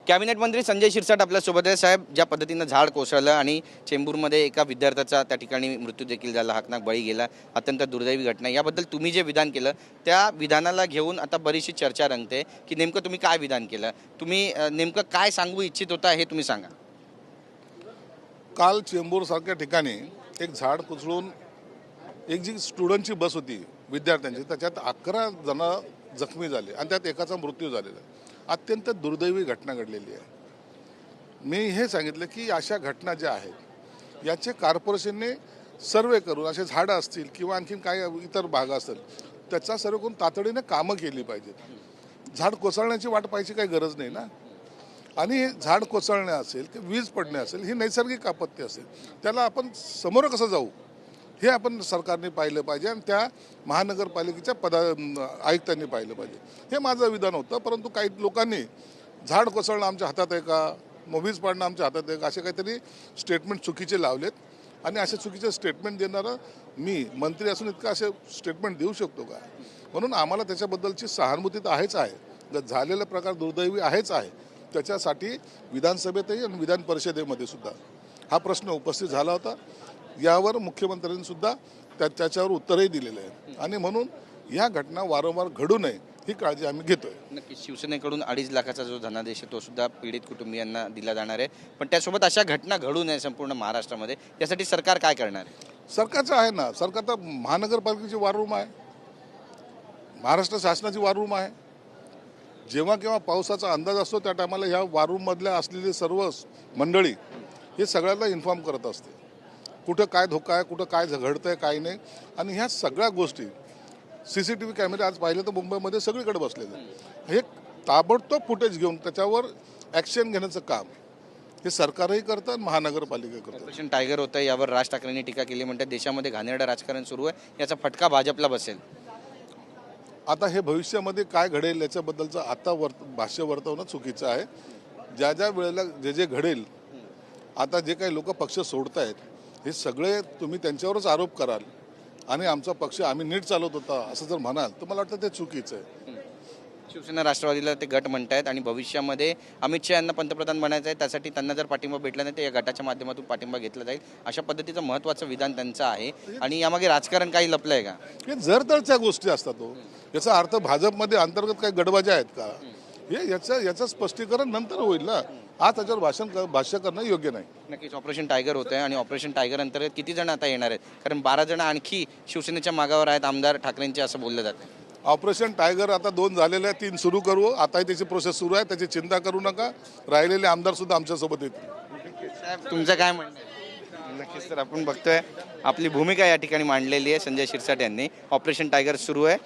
Cabinet मंत्री संजय शिरसाट आपल्यासोबत आहे. साहेब, ज्या पद्धतीनं झाड कोसळलं आणि चेंबूरमध्ये एका विद्यार्थ्याचा त्या ठिकाणी मृत्यू देखील झाला, हाकनाक बळी गेला, अत्यंत दुर्दैवी घटना. याबद्दल तुम्ही जे विधान केलं त्या विधानाला घेऊन आता बरीचशी चर्चा रंगते की नेमकं तुम्ही काय विधान केलं, तुम्ही नेमकं काय सांगू इच्छित होता हे तुम्ही सांगा. काल चेंबूरसारख्या ठिकाणी एक झाड कोसळून एक जी स्टुडंटची बस होती विद्यार्थ्यांची, त्याच्यात 11 जण जखमी झाले आणि त्यात एकाचा मृत्यू झालेला आहे. अत्यंत दुर्दैवी घटना घडलेली आहे. मी हे सांगितलं की अशा घटना ज्या आहेत याचे कॉर्पोरेशनने सर्वे करून, असे झाडं असतील किंवा आणखीन काही इतर भाग असेल त्याचा सर्वे करून तातडीने कामं केली पाहिजेत. झाड कोसळण्याची वाट पाहायची काही गरज नाही ना. आणि झाड कोसळणे असेल की वीज पडणे असेल, ही नैसर्गिक आपत्ती असेल, त्याला आपण समोर कसं जाऊ हे आपण सरकारने पाहिलं पाहिजे आणि त्या महानगरपालिकेच्या आयुक्तांनी पाहिलं पाहिजे. हे माझं विधान होतं. परंतु काही लोकांनी झाड कोसळणं आमच्या हातात आहे का, मग वीज पडणं आमच्या हातात आहे का, असे काहीतरी स्टेटमेंट चुकीचे लावलेत. आणि असे चुकीचे स्टेटमेंट देणारं मी मंत्री असून इतकं असे स्टेटमेंट देऊ शकतो का? म्हणून आम्हाला त्याच्याबद्दलची सहानुभूती तर आहेच आहे. झालेला प्रकार दुर्दैवी आहेच आहे. त्याच्यासाठी विधानसभेतही आणि विधान परिषदेमध्ये सुद्धा हा प्रश्न उपस्थित झाला होता. यावर मुख्यमंत्र्यांनी सुद्धा त्याच्यावर उत्तरही दिलेलं आहे. आणि म्हणून या घटना वारंवार घडू नये ही काळजी आम्ही घेतोय. नक्कीच शिवसेनेकडून 2.5 लाखाचा जो धनादेश आहे तो सुद्धा पीडित कुटुंबियांना दिला जाणार आहे. पण त्यासोबत अशा घटना घडू नये संपूर्ण महाराष्ट्रामध्ये, यासाठी सरकार काय करणार आहे? सरकारचं आहे ना, सरकार तर महानगरपालिकेची वॉर रूम आहे, महाराष्ट्र शासनाची वॉर रूम आहे. जेव्हा केव्हा पावसाचा अंदाज असतो त्या टायमाला ह्या वॉर रूममधल्या असलेली सर्व मंडळी हे सगळ्यांना इन्फॉर्म करत असते, कुठं काय धोका आहे, कुठं काय घडतंय, काय नाही. आणि ह्या सगळ्या गोष्टी CCTV कॅमेरे आज पाहिले तर मुंबईमध्ये सगळीकडे बसलेले. हे ताबडतोब फुटेज घेऊन त्याच्यावर ॲक्शन घेण्याचं काम हे सरकारही करतं आणि महानगरपालिका करतं. ऑपरेशन टायगर होतं, यावर राज ठाकरेंनी टीका केली, म्हणतात देशामध्ये घाणेरडं राजकारण सुरू आहे, याचा फटका भाजपला बसेल. आता हे भविष्यामध्ये काय घडेल याच्याबद्दलचं आता भाष्य वर्तवणं चुकीचं आहे. ज्या ज्या वेळेला जे जे घडेल, आता जे काही लोक पक्ष सोडत आहेत हे सगळे तुम्ही त्यांच्यावरच आरोप कराल आणि आमचा पक्ष आम्ही नीट चालवत होता असं जर म्हणाल तर मला वाटतं ते चुकीचं आहे. शिवसेना राष्ट्रवादीला ते गट म्हणतायत आणि भविष्यामध्ये अमित शहा यांना पंतप्रधान बनायचं आहे, त्यासाठी त्यांना जर पाठिंबा भेटला नाही तर या गटाच्या माध्यमातून पाठिंबा घेतला जाईल, अशा पद्धतीचं महत्त्वाचं विधान त्यांचं आहे. आणि यामागे राजकारण काही लपलं आहे का? हे जरतरच्या गोष्टी असतात. तो याचा अर्थ भाजपमध्ये अंतर्गत काही गडबाज्या आहेत का, हे याचं स्पष्टीकरण नंतर होईल ना. आज त्याच्यावर भाष्य करणं योग्य नाही. नक्कीच ऑपरेशन टायगर होतं आहे आणि ऑपरेशन टायगर अंतर्गत किती जण आता येणार आहेत? कारण 12 जण आणखी शिवसेनेच्या मागावर आहेत आमदार ठाकरेंचे, असं बोललं जातं. ऑपरेशन टायगर आता 2 झालेले आहे, 3 सुरू करू. आताही त्याची प्रोसेस सुरू आहे, त्याची चिंता करू नका. राहिलेले आमदार सुद्धा आमच्यासोबत येतील. साहेब, तुमचं काय म्हणणं आहे? नक्कीच, तर आपण बघतोय आपली भूमिका या ठिकाणी मांडलेली आहे संजय शिरसाट यांनी. ऑपरेशन टायगर सुरू आहे,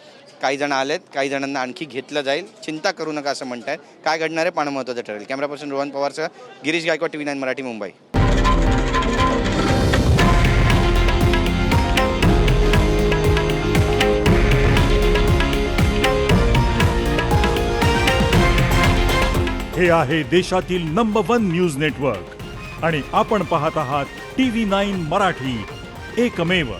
काही जण आलेत, काही जणांना आणखी घेतलं जाईल, चिंता करू नका असं म्हणतायत. काय घडणार आहे पाहणं महत्त्वाचं ठरेल. कॅमेरा पर्सन रोहन पवारसह गिरीश गायकवाड, TV9 मराठी, मुंबई. हे आहे देशातील नंबर 1 न्यूज नेटवर्क आणि आपण पाहत आहात TV9 मराठी, एकमेव.